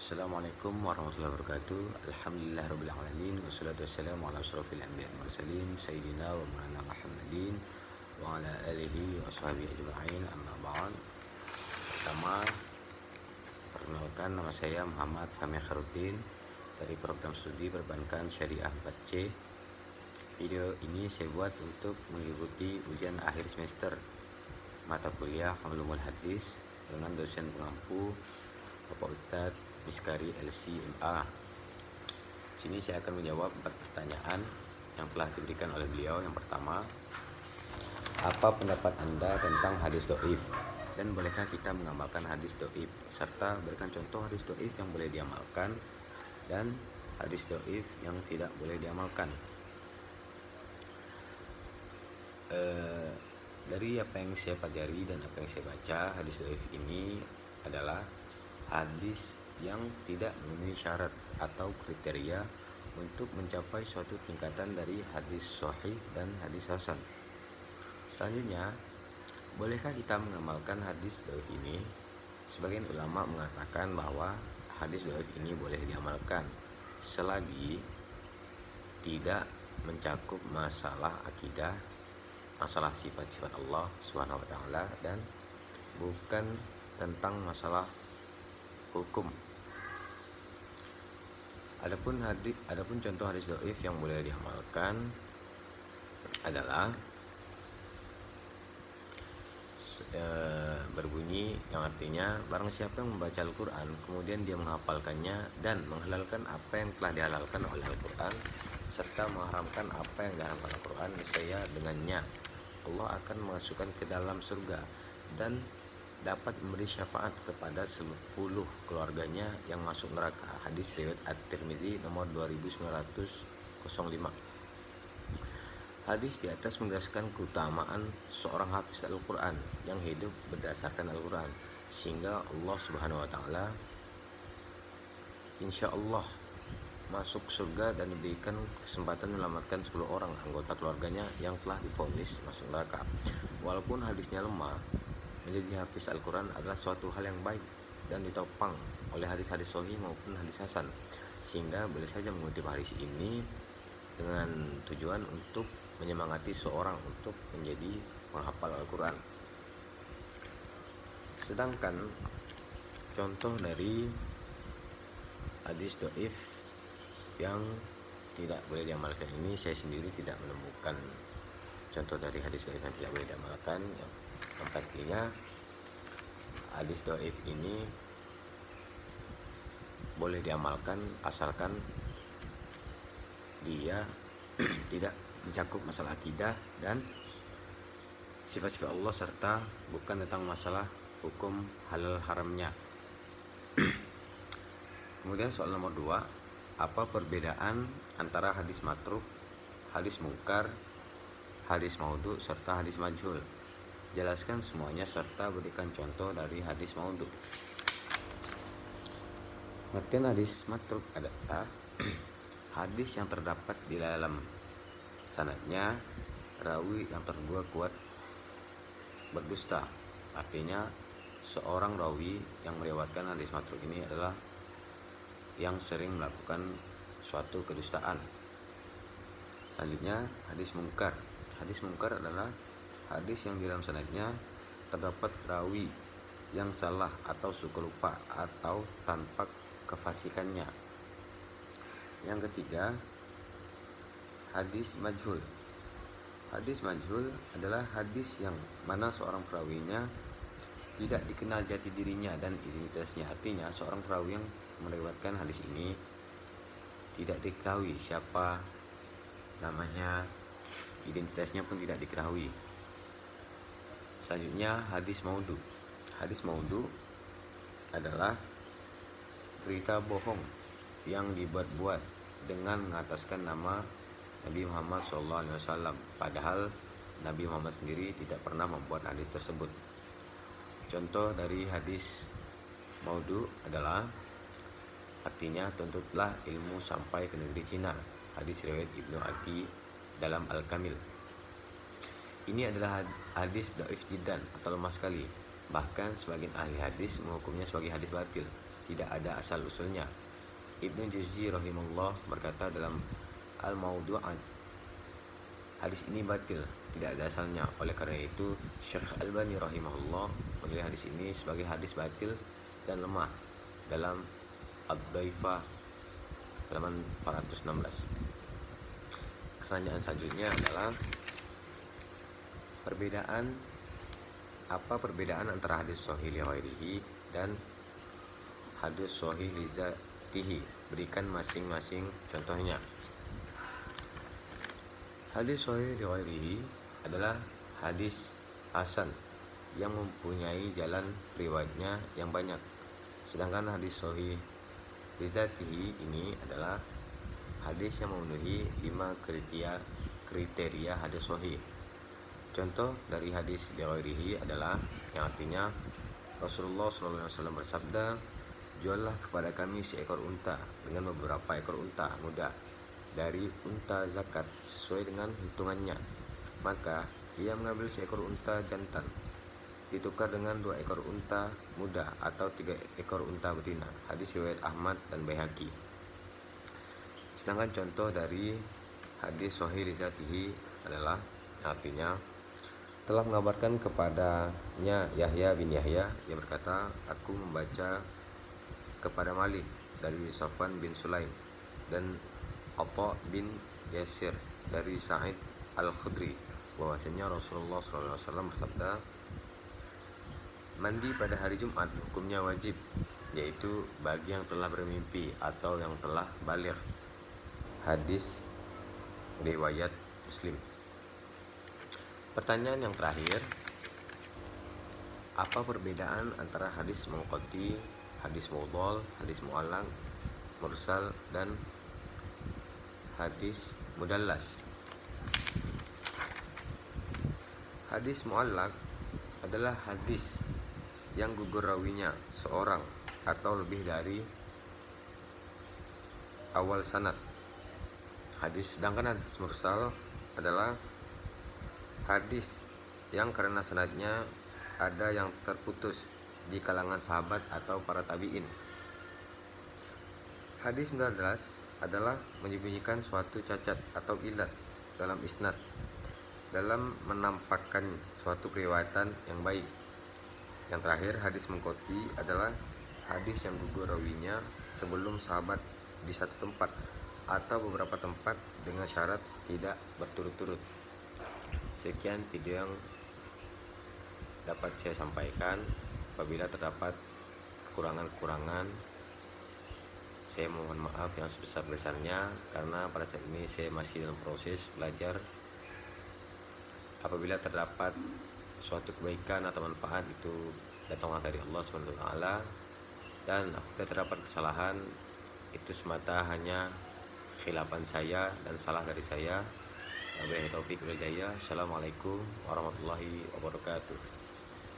Assalamualaikum warahmatullahi wabarakatuh. Alhamdulillahirabbil alamin wassalatu wassalamu ala asyrofil anbiya'i wal mursalin sayyidina wa maulana Muhammadin wa ala alihi wa sahbihi ajma'in, amma ba'd. Pertama, perkenalkan, nama saya Muhammad Fahmi Kharuddin dari program studi perbankan syariah 4C. Video ini saya buat untuk mengikuti ujian akhir semester mata kuliah Ulumul Hadis dengan dosen pengampu Bapak Ustadz Miskari LCMA. Sini saya akan menjawab 4 pertanyaan yang telah diberikan oleh beliau. Yang pertama, apa pendapat Anda tentang hadis dhaif? Dan bolehkah kita mengamalkan hadis dhaif? Serta berikan contoh hadis dhaif yang boleh diamalkan dan hadis dhaif yang tidak boleh diamalkan. Dari apa yang saya pelajari dan apa yang saya baca, hadis dhaif ini adalah hadis yang tidak memenuhi syarat atau kriteria untuk mencapai suatu tingkatan dari hadis sahih dan hadis hasan. Selanjutnya, bolehkah kita mengamalkan hadis dhaif ini? Sebagian ulama mengatakan bahwa hadis dhaif ini boleh diamalkan selagi tidak mencakup masalah akidah, masalah sifat-sifat Allah Subhanahu wa taala, dan bukan tentang masalah hukum. Adapun contoh hadis dhaif yang boleh diamalkan adalah berbunyi yang artinya barang siapa yang membaca Al-Quran kemudian dia menghafalkannya dan menghalalkan apa yang telah dihalalkan oleh Al-Quran serta mengharamkan apa yang diharamkan Al-Quran, niscaya dengannya Allah akan memasukkan ke dalam surga dan dapat memberi syafaat kepada 10 keluarganya yang masuk neraka. Hadis riwayat At-Tirmidzi nomor 2905. Hadis di atas menjelaskan keutamaan seorang hafiz Al-Quran yang hidup berdasarkan Al-Quran, sehingga Allah Subhanahu wa taala insya Allah masuk surga dan diberikan kesempatan menyelamatkan 10 orang anggota keluarganya yang telah divonis masuk neraka. Walaupun hadisnya lemah, menjadi hafiz Al-Quran adalah suatu hal yang baik dan ditopang oleh hadis-hadis sahih maupun hadis hasan, sehingga boleh saja mengutip hadis ini dengan tujuan untuk menyemangati seorang untuk menjadi penghafal Al-Quran. Sedangkan contoh dari hadis dhaif yang tidak boleh diamalkan ini, saya sendiri tidak menemukan contoh dari hadis dhaif yang tidak boleh diamalkan. Yang pastinya hadis dhaif ini boleh diamalkan asalkan dia tidak mencakup masalah akidah dan sifat-sifat Allah serta bukan tentang masalah hukum halal haramnya. Kemudian soal nomor 2, apa perbedaan antara hadis matruk, hadis mungkar, hadis maudhu serta hadis majhul? Jelaskan semuanya serta berikan contoh dari hadis maudhu. Pengertian hadis matruk adalah hadis yang terdapat di dalam sanadnya rawi yang terduga kuat berdusta. Artinya seorang rawi yang meriwayatkan hadis matruk ini adalah yang sering melakukan suatu kedustaan. Selanjutnya hadis mungkar. Hadis mungkar adalah hadis yang di dalam sanadnya terdapat rawi yang salah atau suka lupa atau tanpa kefasikannya. Yang ketiga, hadis majhul. Hadis majhul adalah hadis yang mana seorang perawinya tidak dikenal jati dirinya dan identitasnya. Artinya seorang perawi yang meriwayatkan hadis ini tidak diketahui siapa namanya, identitasnya pun tidak diketahui. Selanjutnya hadis maudhu. Hadis maudhu adalah berita bohong yang dibuat-buat dengan mengataskan nama Nabi Muhammad SAW, padahal Nabi Muhammad sendiri tidak pernah membuat hadis tersebut. Contoh dari hadis maudhu adalah artinya tuntutlah ilmu sampai ke negeri Cina. Hadis riwayat Ibnu Aqi dalam Al-Kamil. Ini adalah hadis dhaif jiddan atau lemah sekali. Bahkan sebagian ahli hadis menghukumnya sebagai hadis batil. tidak ada asal usulnya. Ibnu Jauzi rahimahullah berkata dalam Al-Mawdu'at, hadis ini batil, tidak ada asalnya. Oleh karena itu Syekh Albani rahimahullah menilai hadis ini sebagai hadis batil dan lemah dalam Ad-Dhaifah halaman 416. Pertanyaan selanjutnya adalah apa perbedaan antara hadis sahih li ghairihi dan hadis sahih li zatihi? Berikan masing-masing contohnya. Hadis sahih li ghairihi adalah hadis hasan yang mempunyai jalan riwayatnya yang banyak. Sedangkan hadis sahih li zatihi ini adalah hadis yang memenuhi 5 kriteria hadis sahih. Contoh dari hadis li ghairihi adalah yang artinya Rasulullah SAW bersabda, juallah kepada kami seekor unta dengan beberapa ekor unta muda dari unta zakat sesuai dengan hitungannya. Maka ia mengambil seekor unta jantan ditukar dengan 2 ekor unta muda atau 3 ekor unta betina. Hadis riwayat Ahmad dan Baihaqi. Sedangkan contoh dari hadis sahih li zatihi adalah artinya telah mengabarkan kepadanya Yahya bin Yahya, ia berkata, aku membaca kepada Malik dari Safwan bin Sulaim dan Atha bin Yasir dari Sa'id Al-Khudri bahwasanya Rasulullah SAW bersabda, mandi pada hari Jumat hukumnya wajib, yaitu bagi yang telah bermimpi atau yang telah baligh. Hadis riwayat Muslim. Pertanyaan yang terakhir, apa perbedaan antara hadis munqati, hadis mudhal, hadis mu'allaq, mursal, dan hadis mudallas? Hadis mu'allaq adalah hadis yang gugur rawinya seorang atau lebih dari awal sanad. Sedangkan hadis mursal adalah hadis yang karena sanadnya ada yang terputus di kalangan sahabat atau para tabi'in. Hadis mudallas adalah menyembunyikan suatu cacat atau ilat dalam isnad dalam menampakkan suatu periwayatan yang baik. Yang terakhir, hadis munqati adalah hadis yang gugur rawinya sebelum sahabat di satu tempat atau beberapa tempat dengan syarat tidak berturut-turut. Sekian video yang dapat saya sampaikan. Apabila terdapat kekurangan-kekurangan, saya mohon maaf yang sebesar-besarnya karena pada saat ini saya masih dalam proses belajar. Apabila terdapat suatu kebaikan atau manfaat, itu datanglah dari Allah SWT, dan apabila terdapat kesalahan, itu semata hanya khilafan saya dan salah dari saya. Wabillahi taufiq wal hidayah. Assalamualaikum warahmatullahi wabarakatuh.